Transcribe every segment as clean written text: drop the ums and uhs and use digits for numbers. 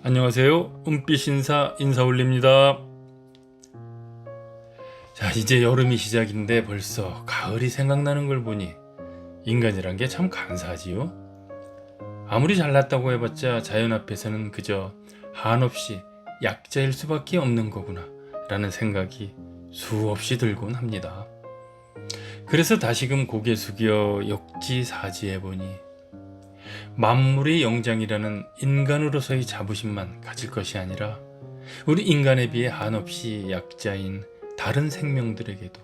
안녕하세요. 은빛 인사 올립니다. 자, 이제 여름이 시작인데 벌써 가을이 생각나는 걸 보니 인간이란 게 참 간사하지요. 아무리 잘났다고 해봤자 자연 앞에서는 그저 한없이 약자일 수밖에 없는 거구나 라는 생각이 수없이 들곤 합니다. 그래서 다시금 고개 숙여 역지사지해보니 만물의 영장이라는 인간으로서의 자부심만 가질 것이 아니라 우리 인간에 비해 한없이 약자인 다른 생명들에게도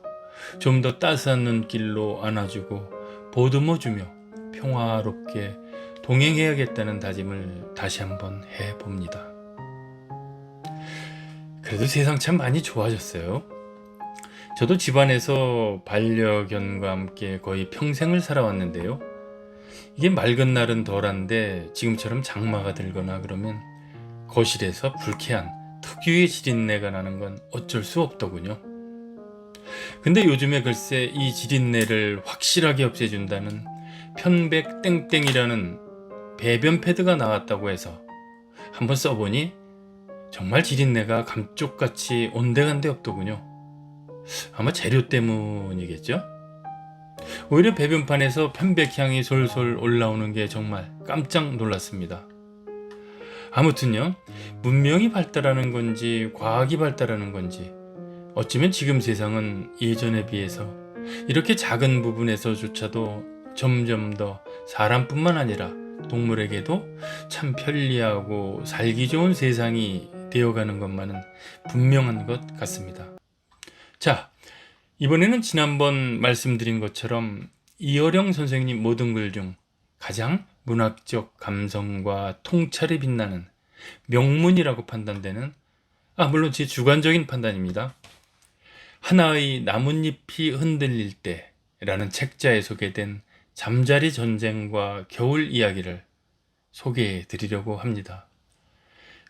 좀 더 따스한 눈길로 안아주고 보듬어주며 평화롭게 동행해야겠다는 다짐을 다시 한번 해봅니다. 그래도 세상 참 많이 좋아졌어요. 저도 집안에서 반려견과 함께 거의 평생을 살아왔는데요. 이게 맑은 날은 덜한데 지금처럼 장마가 들거나 그러면 거실에서 불쾌한 특유의 지린내가 나는 건 어쩔 수 없더군요. 근데 요즘에 글쎄 이 지린내를 확실하게 없애준다는 편백 땡땡이라는 배변 패드가 나왔다고 해서 한번 써보니 정말 지린내가 감쪽같이 온데간데 없더군요. 아마 재료 때문이겠죠? 오히려 배변판에서 편백향이 솔솔 올라오는 게 정말 깜짝 놀랐습니다. 아무튼요, 문명이 발달하는 건지 과학이 발달하는 건지 어쩌면 지금 세상은 예전에 비해서 이렇게 작은 부분에서조차도 점점 더 사람뿐만 아니라 동물에게도 참 편리하고 살기 좋은 세상이 되어가는 것만은 분명한 것 같습니다. 자, 이번에는 지난번 말씀드린 것처럼 이어령 선생님 모든 글 중 가장 문학적 감성과 통찰이 빛나는 명문이라고 판단되는 물론 제 주관적인 판단입니다. 하나의 나뭇잎이 흔들릴 때라는 책자에 소개된 잠자리 전쟁과 겨울 이야기를 소개해 드리려고 합니다.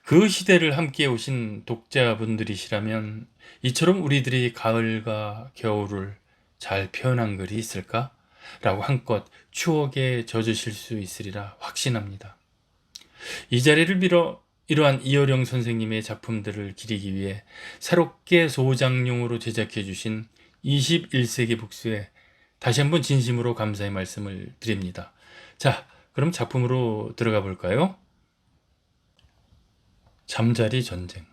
그 시대를 함께 오신 독자분들이시라면 이처럼 우리들이 가을과 겨울을 잘 표현한 글이 있을까? 라고 한껏 추억에 젖으실 수 있으리라 확신합니다. 이 자리를 빌어 이러한 이어령 선생님의 작품들을 기리기 위해 새롭게 소장용으로 제작해 주신 21세기 북스에 다시 한번 진심으로 감사의 말씀을 드립니다. 자, 그럼 작품으로 들어가 볼까요? 잠자리 전쟁.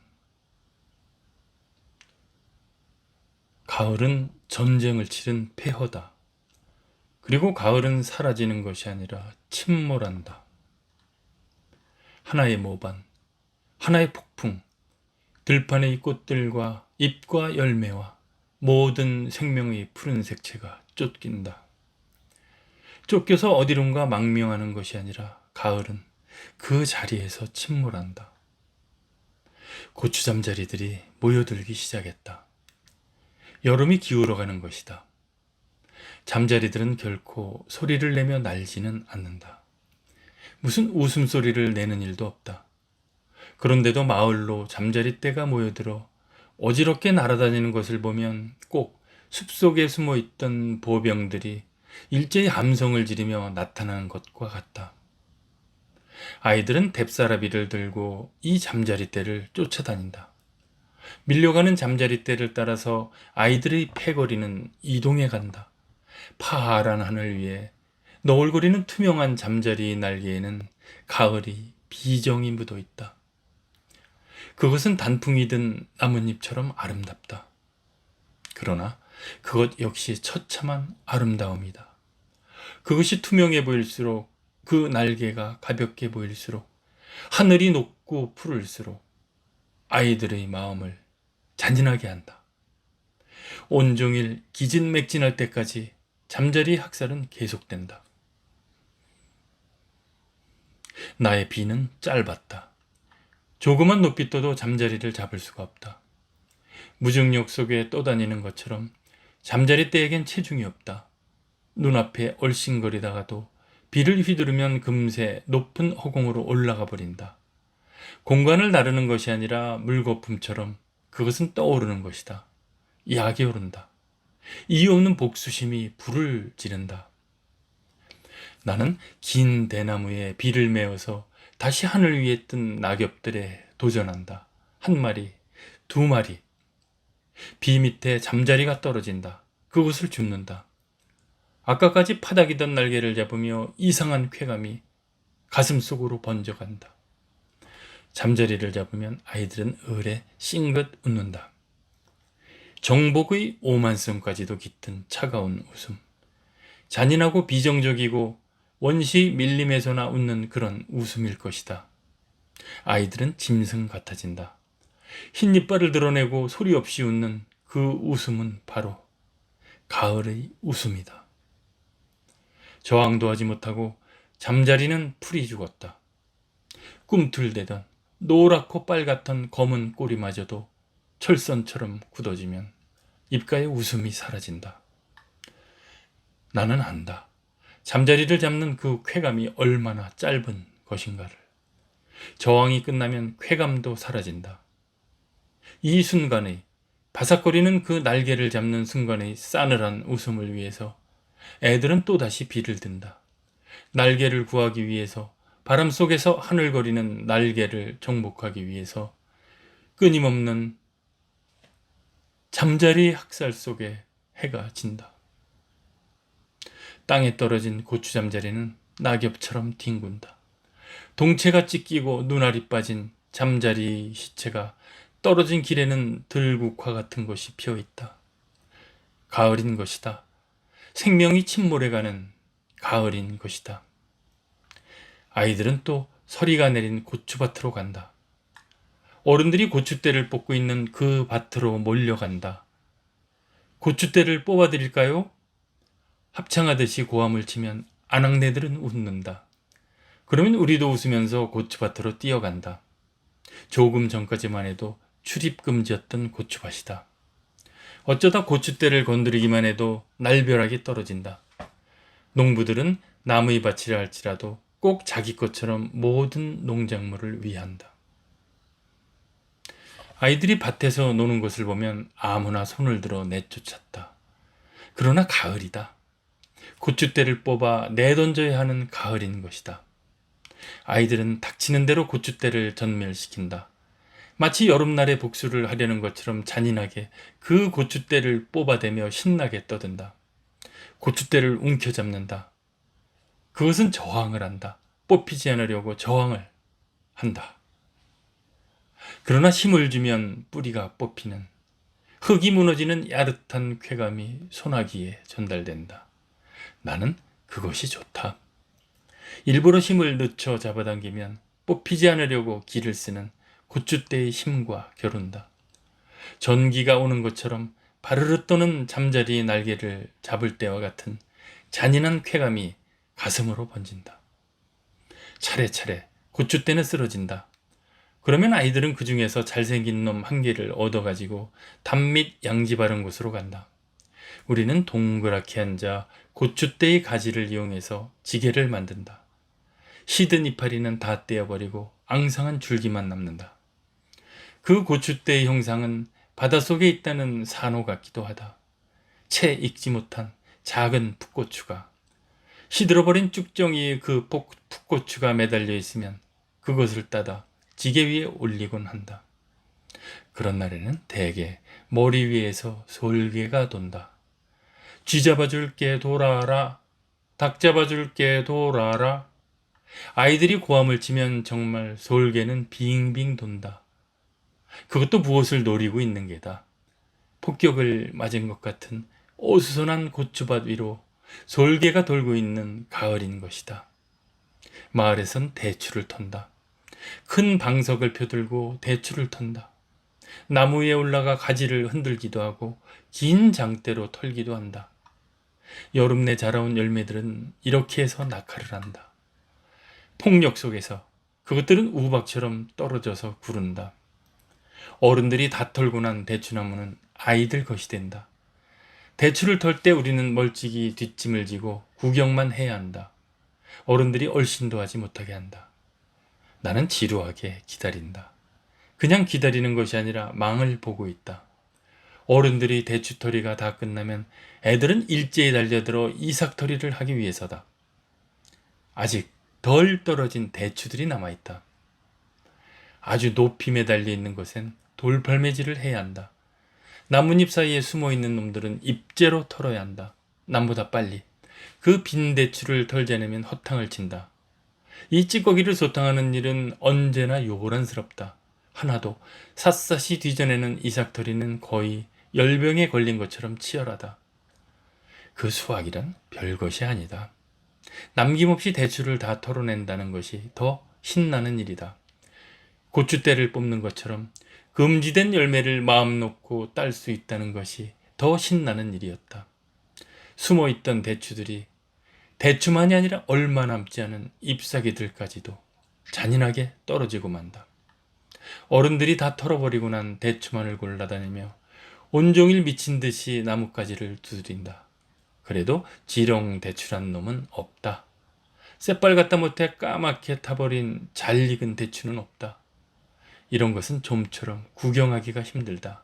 가을은 전쟁을 치른 폐허다. 그리고 가을은 사라지는 것이 아니라 침몰한다. 하나의 모반, 하나의 폭풍, 들판의 꽃들과 잎과 열매와 모든 생명의 푸른 색채가 쫓긴다. 쫓겨서 어디론가 망명하는 것이 아니라 가을은 그 자리에서 침몰한다. 고추잠자리들이 모여들기 시작했다. 여름이 기울어가는 것이다. 잠자리들은 결코 소리를 내며 날지는 않는다. 무슨 웃음소리를 내는 일도 없다. 그런데도 마을로 잠자리떼가 모여들어 어지럽게 날아다니는 것을 보면 꼭 숲속에 숨어있던 보병들이 일제히 함성을 지르며 나타나는 것과 같다. 아이들은 뎁사라비를 들고 이 잠자리떼를 쫓아다닌다. 밀려가는 잠자리떼를 따라서 아이들의 패거리는 이동해 간다. 파란 하늘 위에 너울거리는 투명한 잠자리 날개에는 가을이 비정이 묻어 있다. 그것은 단풍이든 나뭇잎처럼 아름답다. 그러나 그것 역시 처참한 아름다움이다. 그것이 투명해 보일수록, 그 날개가 가볍게 보일수록, 하늘이 높고 푸를수록 아이들의 마음을 잔인하게 한다. 온종일 기진맥진할 때까지 잠자리 학살은 계속된다. 나의 비는 짧았다. 조그만 높이 떠도 잠자리를 잡을 수가 없다. 무중력 속에 떠다니는 것처럼 잠자리 떼에겐 체중이 없다. 눈앞에 얼씬거리다가도 비를 휘두르면 금세 높은 허공으로 올라가 버린다. 공간을 나르는 것이 아니라 물거품처럼 그것은 떠오르는 것이다. 약이 오른다. 이유 없는 복수심이 불을 지른다. 나는 긴 대나무에 비를 메어서 다시 하늘 위에 뜬 낙엽들에 도전한다. 한 마리, 두 마리. 비 밑에 잠자리가 떨어진다. 그곳을 줍는다. 아까까지 파닥이던 날개를 잡으며 이상한 쾌감이 가슴 속으로 번져간다. 잠자리를 잡으면 아이들은 을에 싱긋 웃는다. 정복의 오만성까지도 깃든 차가운 웃음. 잔인하고 비정적이고 원시 밀림에서나 웃는 그런 웃음일 것이다. 아이들은 짐승 같아진다. 흰 이빨을 드러내고 소리 없이 웃는 그 웃음은 바로 가을의 웃음이다. 저항도 하지 못하고 잠자리는 풀이 죽었다. 꿈틀대던 노랗고 빨갛던 검은 꼬리마저도 철선처럼 굳어지면 입가의 웃음이 사라진다. 나는 안다. 잠자리를 잡는 그 쾌감이 얼마나 짧은 것인가를. 저항이 끝나면 쾌감도 사라진다. 이 순간의 바삭거리는 그 날개를 잡는 순간의 싸늘한 웃음을 위해서 애들은 또다시 비를 든다. 날개를 구하기 위해서, 바람 속에서 하늘거리는 날개를 정복하기 위해서 끊임없는 잠자리 학살 속에 해가 진다. 땅에 떨어진 고추 잠자리는 낙엽처럼 뒹군다. 동체가 찢기고 눈알이 빠진 잠자리 시체가 떨어진 길에는 들국화 같은 것이 피어있다. 가을인 것이다. 생명이 침몰해가는 가을인 것이다. 아이들은 또 서리가 내린 고추밭으로 간다. 어른들이 고추대를 뽑고 있는 그 밭으로 몰려간다. 고추대를 뽑아드릴까요? 합창하듯이 고함을 치면 아낙네들은 웃는다. 그러면 우리도 웃으면서 고추밭으로 뛰어간다. 조금 전까지만 해도 출입금지였던 고추밭이다. 어쩌다 고추대를 건드리기만 해도 날벼락이 떨어진다. 농부들은 나무의 밭이라 할지라도 꼭 자기 것처럼 모든 농작물을 위한다. 아이들이 밭에서 노는 것을 보면 아무나 손을 들어 내쫓았다. 그러나 가을이다. 고추대를 뽑아 내던져야 하는 가을인 것이다. 아이들은 닥치는 대로 고추대를 전멸시킨다. 마치 여름날에 복수를 하려는 것처럼 잔인하게 그 고추대를 뽑아대며 신나게 떠든다. 고추대를 움켜잡는다. 그것은 저항을 한다. 뽑히지 않으려고 저항을 한다. 그러나 힘을 주면 뿌리가 뽑히는, 흙이 무너지는 야릇한 쾌감이 소나기에 전달된다. 나는 그것이 좋다. 일부러 힘을 늦춰 잡아당기면 뽑히지 않으려고 기를 쓰는 고추대의 힘과 겨룬다. 전기가 오는 것처럼 바르르 떠는 잠자리의 날개를 잡을 때와 같은 잔인한 쾌감이 가슴으로 번진다. 차례차례 고추대는 쓰러진다. 그러면 아이들은 그 중에서 잘생긴 놈 한 개를 얻어가지고 담밑 양지 바른 곳으로 간다. 우리는 동그랗게 앉아 고추대의 가지를 이용해서 지게를 만든다. 시든 이파리는 다 떼어버리고 앙상한 줄기만 남는다. 그 고추대의 형상은 바닷속에 있다는 산호 같기도 하다. 채 익지 못한 작은 풋고추가, 시들어버린 쭉정이의 그 풋고추가 매달려 있으면 그것을 따다 지게 위에 올리곤 한다. 그런 날에는 대개 머리 위에서 솔개가 돈다. 쥐 잡아줄게 돌아라, 닭 잡아줄게 돌아라. 아이들이 고함을 치면 정말 솔개는 빙빙 돈다. 그것도 무엇을 노리고 있는 게다. 폭격을 맞은 것 같은 어수선한 고추밭 위로 솔개가 돌고 있는 가을인 것이다. 마을에선 대추를 턴다. 큰 방석을 펴들고 대추를 턴다. 나무 위에 올라가 가지를 흔들기도 하고 긴 장대로 털기도 한다. 여름 내 자라온 열매들은 이렇게 해서 낙하를 한다. 폭력 속에서 그것들은 우박처럼 떨어져서 구른다. 어른들이 다 털고 난 대추나무는 아이들 것이 된다. 대추를 털 때 우리는 멀찍이 뒷짐을 지고 구경만 해야 한다. 어른들이 얼씬도 하지 못하게 한다. 나는 지루하게 기다린다. 그냥 기다리는 것이 아니라 망을 보고 있다. 어른들이 대추털이가 다 끝나면 애들은 일제히 달려들어 이삭털이를 하기 위해서다. 아직 덜 떨어진 대추들이 남아있다. 아주 높이 매달려 있는 곳엔 돌팔매질을 해야 한다. 나뭇잎 사이에 숨어있는 놈들은 입재로 털어야 한다. 남보다 빨리. 그 빈 대추를 털자내면 허탕을 친다. 이 찌꺼기를 소탕하는 일은 언제나 요란스럽다. 하나도 샅샅이 뒤져내는 이삭털이는 거의 열병에 걸린 것처럼 치열하다. 그 수확이란 별것이 아니다. 남김없이 대추를 다 털어낸다는 것이 더 신나는 일이다. 고추대를 뽑는 것처럼 금지된 열매를 마음 놓고 딸 수 있다는 것이 더 신나는 일이었다. 숨어있던 대추들이 대추만이 아니라 얼마 남지 않은 잎사귀들까지도 잔인하게 떨어지고 만다. 어른들이 다 털어버리고 난 대추만을 골라다니며 온종일 미친 듯이 나뭇가지를 두드린다. 그래도 지렁 대추란 놈은 없다. 새빨갛다 못해 까맣게 타버린 잘 익은 대추는 없다. 이런 것은 좀처럼 구경하기가 힘들다.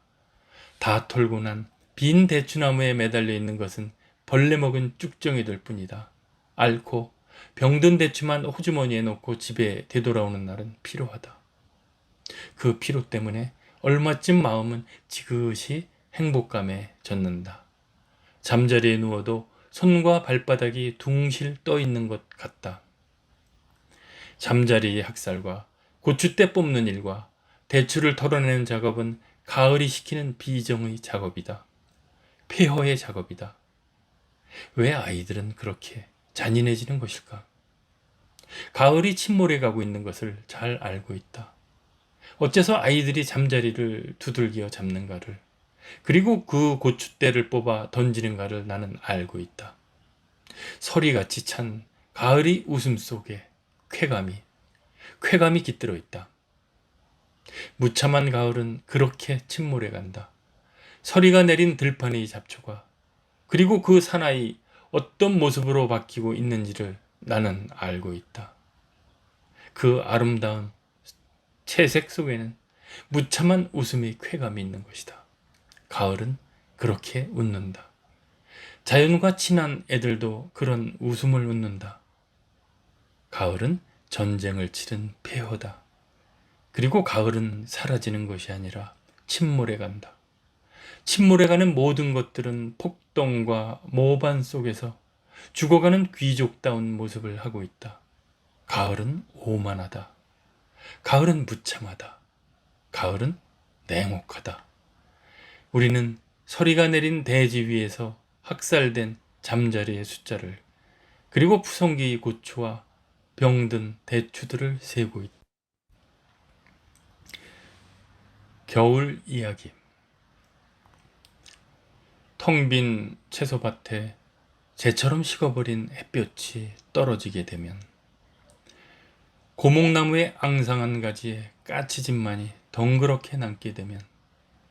다 털고 난 빈 대추나무에 매달려 있는 것은 벌레 먹은 쭉정이들 뿐이다. 앓고 병든 대추만 호주머니에 넣고 집에 되돌아오는 날은 피로하다. 그 피로 때문에 얼마쯤 마음은 지그시 행복감에 젖는다. 잠자리에 누워도 손과 발바닥이 둥실 떠 있는 것 같다. 잠자리의 학살과 고추대 뽑는 일과 대추를 털어내는 작업은 가을이 시키는 비정의 작업이다. 폐허의 작업이다. 왜 아이들은 그렇게 잔인해지는 것일까? 가을이 침몰해 가고 있는 것을 잘 알고 있다. 어째서 아이들이 잠자리를 두들겨 잡는가를, 그리고 그 고추대를 뽑아 던지는가를 나는 알고 있다. 서리같이 찬 가을이 웃음 속에 쾌감이 깃들어 있다. 무참한 가을은 그렇게 침몰해 간다. 서리가 내린 들판의 잡초가, 그리고 그 사나이 어떤 모습으로 바뀌고 있는지를 나는 알고 있다. 그 아름다운 채색 속에는 무참한 웃음의 쾌감이 있는 것이다. 가을은 그렇게 웃는다. 자연과 친한 애들도 그런 웃음을 웃는다. 가을은 전쟁을 치른 폐허다. 그리고 가을은 사라지는 것이 아니라 침몰해 간다. 침몰해 가는 모든 것들은 폭동과 모반 속에서 죽어가는 귀족다운 모습을 하고 있다. 가을은 오만하다. 가을은 무참하다. 가을은 냉혹하다. 우리는 서리가 내린 대지 위에서 학살된 잠자리의 숫자를, 그리고 푸성기 고추와 병든 대추들을 세고 있다. 겨울 이야기. 텅 빈 채소밭에 재처럼 식어버린 햇볕이 떨어지게 되면, 고목나무의 앙상한 가지에 까치집만이 덩그렇게 남게 되면,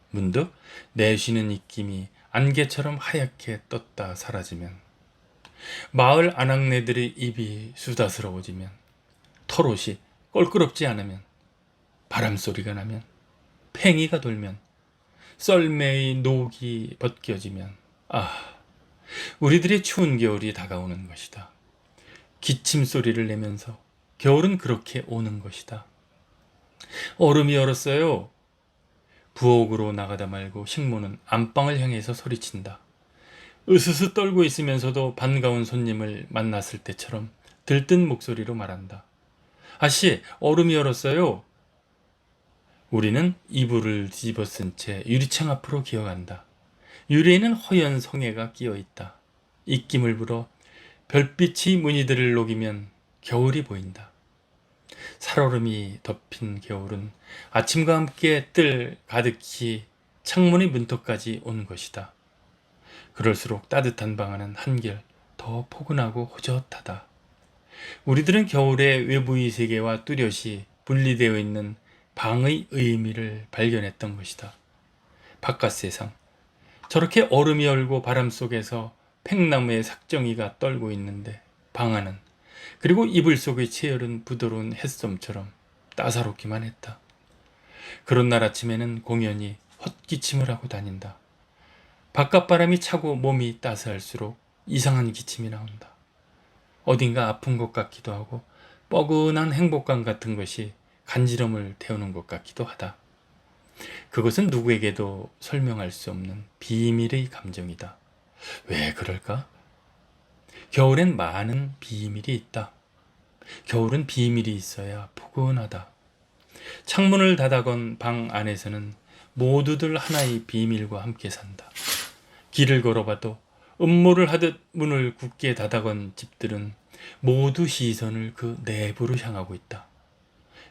문득 내쉬는 입김이 안개처럼 하얗게 떴다 사라지면, 마을 아낙네들의 입이 수다스러워지면, 털옷이 껄끄럽지 않으면, 바람소리가 나면, 팽이가 돌면, 썰매의 녹이 벗겨지면, 우리들의 추운 겨울이 다가오는 것이다. 기침 소리를 내면서 겨울은 그렇게 오는 것이다. 얼음이 얼었어요. 부엌으로 나가다 말고 식모는 안방을 향해서 소리친다. 으스스 떨고 있으면서도 반가운 손님을 만났을 때처럼 들뜬 목소리로 말한다. 아씨, 얼음이 얼었어요. 우리는 이불을 뒤집어 쓴 채 유리창 앞으로 기어간다. 유리에는 허연 성에가 끼어 있다. 입김을 불어 별빛이 무늬들을 녹이면 겨울이 보인다. 살얼음이 덮인 겨울은 아침과 함께 뜰 가득히 창문의 문턱까지 온 것이다. 그럴수록 따뜻한 방 안은 한결 더 포근하고 호젓하다. 우리들은 겨울의 외부의 세계와 뚜렷이 분리되어 있는 방의 의미를 발견했던 것이다. 바깥 세상, 저렇게 얼음이 얼고 바람 속에서 팽나무의 삭정이가 떨고 있는데 방 안은, 그리고 이불 속의 채열은 부드러운 햇솜처럼 따사롭기만 했다. 그런 날 아침에는 공연히 헛기침을 하고 다닌다. 바깥바람이 차고 몸이 따스할수록 이상한 기침이 나온다. 어딘가 아픈 것 같기도 하고 뻐근한 행복감 같은 것이 간지럼을 태우는 것 같기도 하다. 그것은 누구에게도 설명할 수 없는 비밀의 감정이다. 왜 그럴까? 겨울엔 많은 비밀이 있다. 겨울은 비밀이 있어야 포근하다. 창문을 닫아건 방 안에서는 모두들 하나의 비밀과 함께 산다. 길을 걸어봐도 음모를 하듯 문을 굳게 닫아건 집들은 모두 시선을 그 내부로 향하고 있다.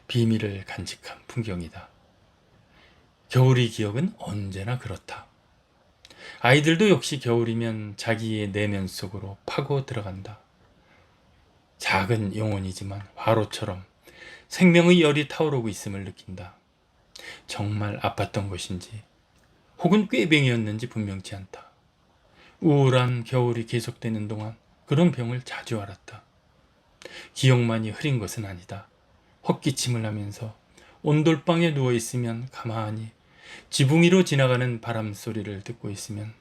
비밀을 간직한 풍경이다. 겨울의 기억은 언제나 그렇다. 아이들도 역시 겨울이면 자기의 내면 속으로 파고 들어간다. 작은 영혼이지만 화로처럼 생명의 열이 타오르고 있음을 느낀다. 정말 아팠던 것인지 혹은 꾀병이었는지 분명치 않다. 우울한 겨울이 계속되는 동안 그런 병을 자주 앓았다. 기억만이 흐린 것은 아니다. 헛기침을 하면서 온돌방에 누워있으면 가만히 지붕 위로 지나가는 바람 소리를 듣고 있으면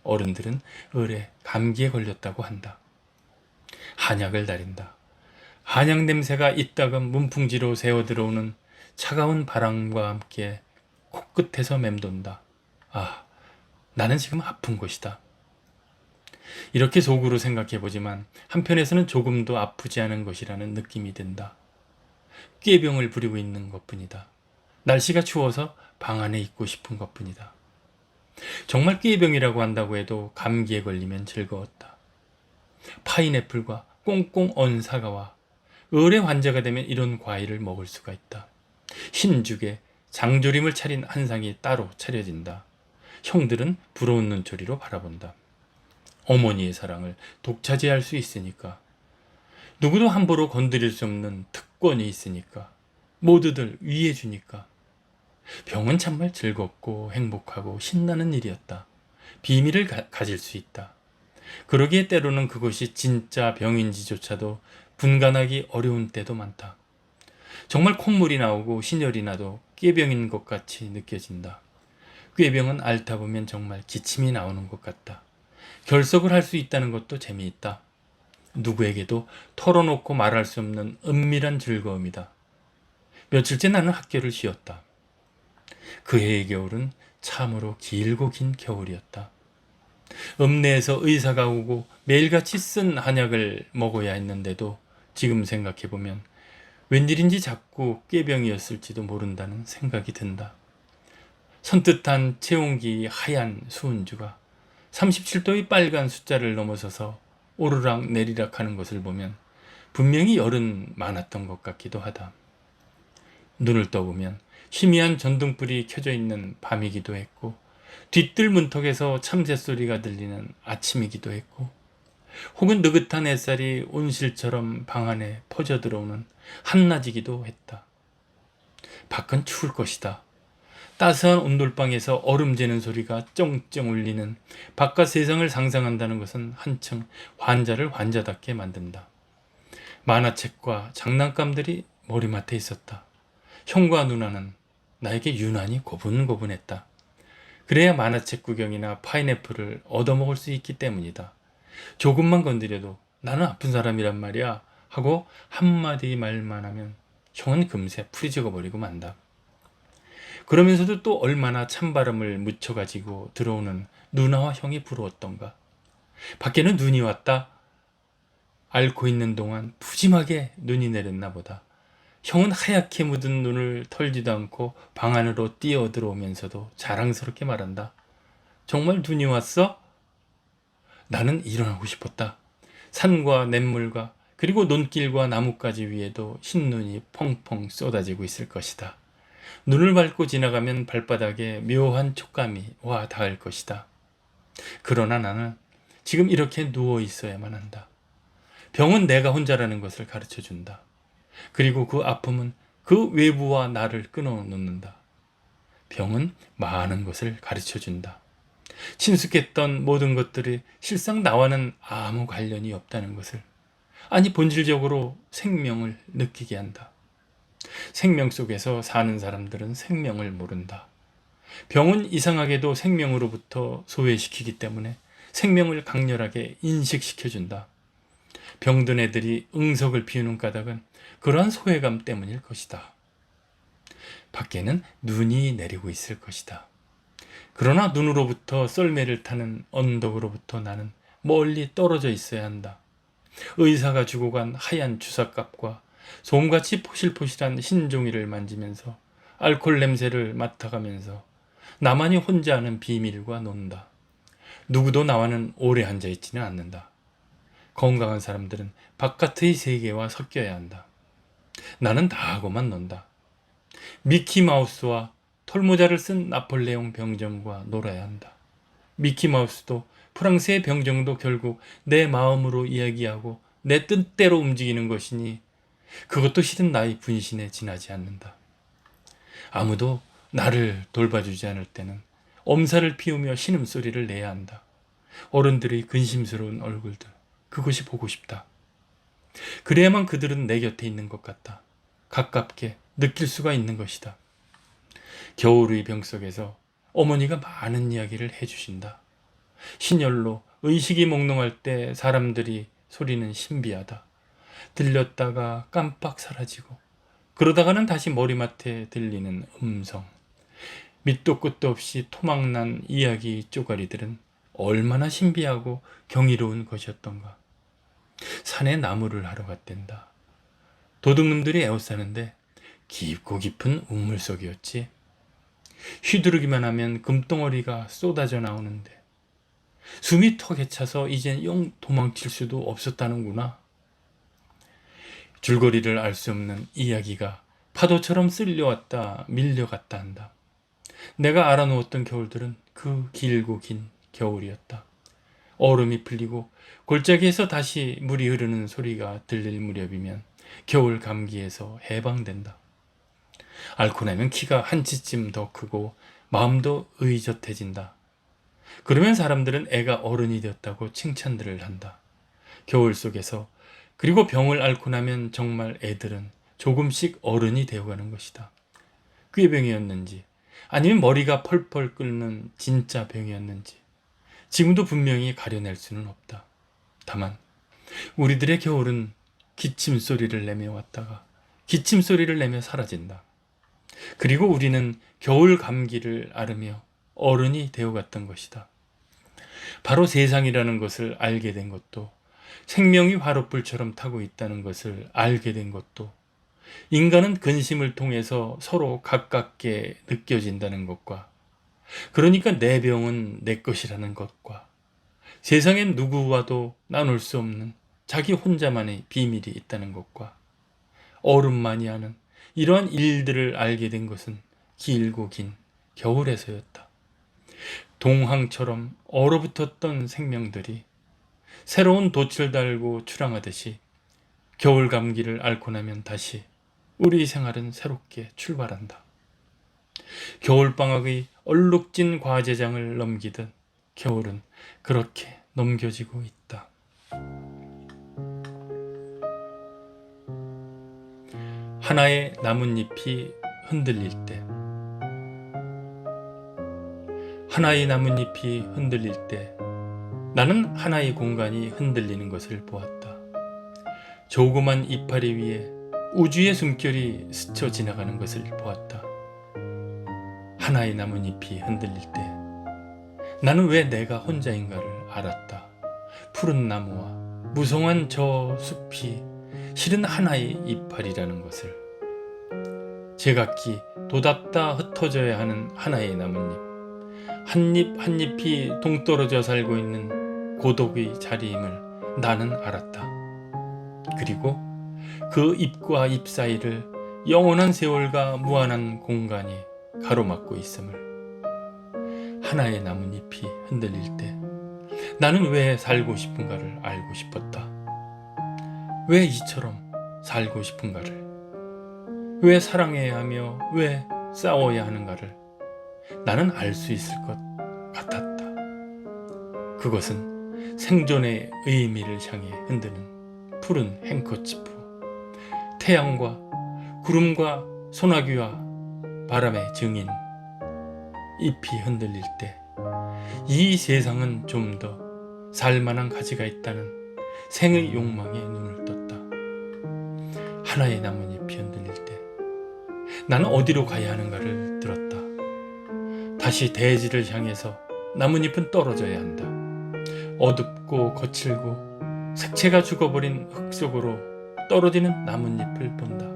어른들은 을에 감기에 걸렸다고 한다. 한약을 다린다. 한약 냄새가 이따금 문풍지로 새어 들어오는 차가운 바람과 함께 코끝에서 맴돈다. 아, 나는 지금 아픈 것이다. 이렇게 속으로 생각해보지만 한편에서는 조금도 아프지 않은 것이라는 느낌이 든다. 꾀병을 부리고 있는 것뿐이다. 날씨가 추워서 방 안에 있고 싶은 것뿐이다. 정말 꾀병이라고 한다고 해도 감기에 걸리면 즐거웠다. 파인애플과 꽁꽁 언 사과와 을의 환자가 되면 이런 과일을 먹을 수가 있다. 흰죽에 장조림을 차린 한 상이 따로 차려진다. 형들은 부러운 눈초리로 바라본다. 어머니의 사랑을 독차지할 수 있으니까. 누구도 함부로 건드릴 수 없는 특권이 있으니까. 모두들 위해주니까. 병은 정말 즐겁고 행복하고 신나는 일이었다. 비밀을 가질 수 있다. 그러기에 때로는 그것이 진짜 병인지조차도 분간하기 어려운 때도 많다. 정말 콧물이 나오고 신혈이 나도 꾀병인 것 같이 느껴진다. 꾀병은 앓다 보면 정말 기침이 나오는 것 같다. 결석을 할 수 있다는 것도 재미있다. 누구에게도 털어놓고 말할 수 없는 은밀한 즐거움이다. 며칠째 나는 학교를 쉬었다. 그 해의 겨울은 참으로 길고 긴 겨울이었다. 읍내에서 의사가 오고 매일같이 쓴 한약을 먹어야 했는데도 지금 생각해보면 웬일인지 자꾸 꾀병이었을지도 모른다는 생각이 든다. 선뜻한 체온기 하얀 수은주가 37도의 빨간 숫자를 넘어서서 오르락 내리락 하는 것을 보면 분명히 열은 많았던 것 같기도 하다. 눈을 떠보면 희미한 전등불이 켜져 있는 밤이기도 했고 뒤뜰 문턱에서 참새 소리가 들리는 아침이기도 했고 혹은 느긋한 햇살이 온실처럼 방 안에 퍼져 들어오는 한낮이기도 했다. 밖은 추울 것이다. 따스한 온돌방에서 얼음 재는 소리가 쩡쩡 울리는 바깥 세상을 상상한다는 것은 한층 환자를 환자답게 만든다. 만화책과 장난감들이 머리맡에 있었다. 형과 누나는 나에게 유난히 고분고분했다. 그래야 만화책 구경이나 파인애플을 얻어먹을 수 있기 때문이다. 조금만 건드려도 나는 아픈 사람이란 말이야 하고 한마디 말만 하면 형은 금세 풀이 죽어버리고 만다. 그러면서도 또 얼마나 찬바람을 묻혀가지고 들어오는 누나와 형이 부러웠던가. 밖에는 눈이 왔다. 앓고 있는 동안 푸짐하게 눈이 내렸나 보다. 형은 하얗게 묻은 눈을 털지도 않고 방 안으로 뛰어 들어오면서도 자랑스럽게 말한다. 정말 눈이 왔어? 나는 일어나고 싶었다. 산과 냇물과 그리고 논길과 나뭇가지 위에도 흰눈이 펑펑 쏟아지고 있을 것이다. 눈을 밟고 지나가면 발바닥에 묘한 촉감이 와 닿을 것이다. 그러나 나는 지금 이렇게 누워 있어야만 한다. 병은 내가 혼자라는 것을 가르쳐 준다. 그리고 그 아픔은 그 외부와 나를 끊어놓는다. 병은 많은 것을 가르쳐 준다. 친숙했던 모든 것들이 실상 나와는 아무 관련이 없다는 것을, 아니 본질적으로 생명을 느끼게 한다. 생명 속에서 사는 사람들은 생명을 모른다. 병은 이상하게도 생명으로부터 소외시키기 때문에 생명을 강렬하게 인식시켜준다. 병든 애들이 응석을 피우는 까닭은 그러한 소외감 때문일 것이다. 밖에는 눈이 내리고 있을 것이다. 그러나 눈으로부터 썰매를 타는 언덕으로부터 나는 멀리 떨어져 있어야 한다. 의사가 주고 간 하얀 주사값과 솜같이 포실포실한 흰 종이를 만지면서 알코올 냄새를 맡아가면서 나만이 혼자 아는 비밀과 논다. 누구도 나와는 오래 앉아있지는 않는다. 건강한 사람들은 바깥의 세계와 섞여야 한다. 나는 나하고만 논다. 미키마우스와 털모자를 쓴 나폴레옹 병정과 놀아야 한다. 미키마우스도 프랑스의 병정도 결국 내 마음으로 이야기하고 내 뜻대로 움직이는 것이니 그것도 실은 나의 분신에 지나지 않는다. 아무도 나를 돌봐주지 않을 때는 엄살을 피우며 신음소리를 내야 한다. 어른들의 근심스러운 얼굴들, 그것이 보고 싶다. 그래야만 그들은 내 곁에 있는 것 같다. 가깝게 느낄 수가 있는 것이다. 겨울의 병 속에서 어머니가 많은 이야기를 해주신다. 신열로 의식이 몽롱할 때 사람들이 소리는 신비하다. 들렸다가 깜빡 사라지고 그러다가는 다시 머리맡에 들리는 음성. 밑도 끝도 없이 토막난 이야기 쪼가리들은 얼마나 신비하고 경이로운 것이었던가. 산에 나무를 하러 갔댄다. 도둑놈들이 에워싸는데 깊고 깊은 우물 속이었지. 휘두르기만 하면 금덩어리가 쏟아져 나오는데 숨이 턱에 차서 이젠 영 도망칠 수도 없었다는구나. 줄거리를 알 수 없는 이야기가 파도처럼 쓸려왔다 밀려갔다 한다. 내가 알아놓았던 겨울들은 그 길고 긴 겨울이었다. 얼음이 풀리고 골짜기에서 다시 물이 흐르는 소리가 들릴 무렵이면 겨울 감기에서 해방된다. 앓고 나면 키가 한치쯤 더 크고 마음도 의젓해진다. 그러면 사람들은 애가 어른이 되었다고 칭찬들을 한다. 겨울 속에서 그리고 병을 앓고 나면 정말 애들은 조금씩 어른이 되어가는 것이다. 꾀병이었는지 아니면 머리가 펄펄 끓는 진짜 병이었는지 지금도 분명히 가려낼 수는 없다. 다만 우리들의 겨울은 기침 소리를 내며 왔다가 기침 소리를 내며 사라진다. 그리고 우리는 겨울 감기를 앓으며 어른이 되어갔던 것이다. 바로 세상이라는 것을 알게 된 것도, 생명이 화롯불처럼 타고 있다는 것을 알게 된 것도, 인간은 근심을 통해서 서로 가깝게 느껴진다는 것과, 그러니까 내 병은 내 것이라는 것과, 세상엔 누구와도 나눌 수 없는 자기 혼자만의 비밀이 있다는 것과, 어른만이 아는 이러한 일들을 알게 된 것은 길고 긴 겨울에서였다. 동항처럼 얼어붙었던 생명들이 새로운 돛을 달고 출항하듯이 겨울 감기를 앓고 나면 다시 우리 생활은 새롭게 출발한다. 겨울방학의 얼룩진 과제장을 넘기듯 겨울은 그렇게 넘겨지고 있다. 하나의 나뭇잎이 흔들릴 때, 하나의 나뭇잎이 흔들릴 때 나는 하나의 공간이 흔들리는 것을 보았다. 조그만 이파리 위에 우주의 숨결이 스쳐 지나가는 것을 보았다. 하나의 나뭇잎이 흔들릴 때 나는 왜 내가 혼자인가를 알았다. 푸른 나무와 무성한 저 숲이 실은 하나의 이파리라는 것을. 제각기 도답다 흩어져야 하는 하나의 나뭇잎. 한 잎 한 잎이 동떨어져 살고 있는 고독의 자리임을 나는 알았다. 그리고 그 잎과 잎 사이를 영원한 세월과 무한한 공간이 가로막고 있음을. 하나의 나뭇잎이 흔들릴 때 나는 왜 살고 싶은가를 알고 싶었다. 왜 이처럼 살고 싶은가를, 왜 사랑해야 하며 왜 싸워야 하는가를 나는 알 수 있을 것 같았다. 그것은 생존의 의미를 향해 흔드는 푸른 행커치프, 태양과 구름과 소나기와 바람의 증인, 잎이 흔들릴 때 이 세상은 좀 더 살만한 가치가 있다는 생의 욕망에 눈을 떴다. 하나의 나뭇잎이 흔들릴 때 나는 어디로 가야 하는가를 들었다. 다시 대지를 향해서 나뭇잎은 떨어져야 한다. 어둡고 거칠고 색채가 죽어버린 흙 속으로 떨어지는 나뭇잎을 본다.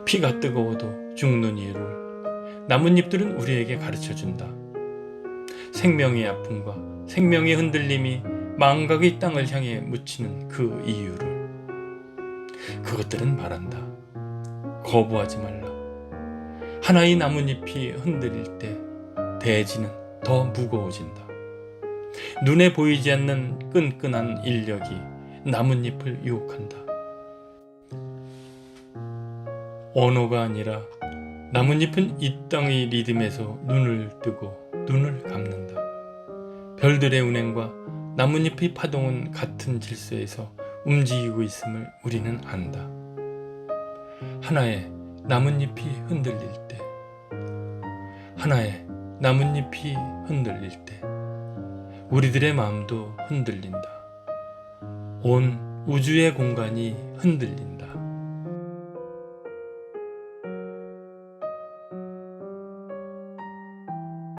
피가 뜨거워도 죽는 이유를 나뭇잎들은 우리에게 가르쳐준다. 생명의 아픔과 생명의 흔들림이 망각의 땅을 향해 묻히는 그 이유를. 그것들은 말한다. 거부하지 말라. 하나의 나뭇잎이 흔들릴 때 대지는 더 무거워진다. 눈에 보이지 않는 끈끈한 인력이 나뭇잎을 유혹한다. 언어가 아니라 나뭇잎은 이 땅의 리듬에서 눈을 뜨고 눈을 감는다. 별들의 운행과 나뭇잎의 파동은 같은 질서에서 움직이고 있음을 우리는 안다. 하나의 나뭇잎이 흔들릴 때, 하나의 나뭇잎이 흔들릴 때 우리들의 마음도 흔들린다. 온 우주의 공간이 흔들린다.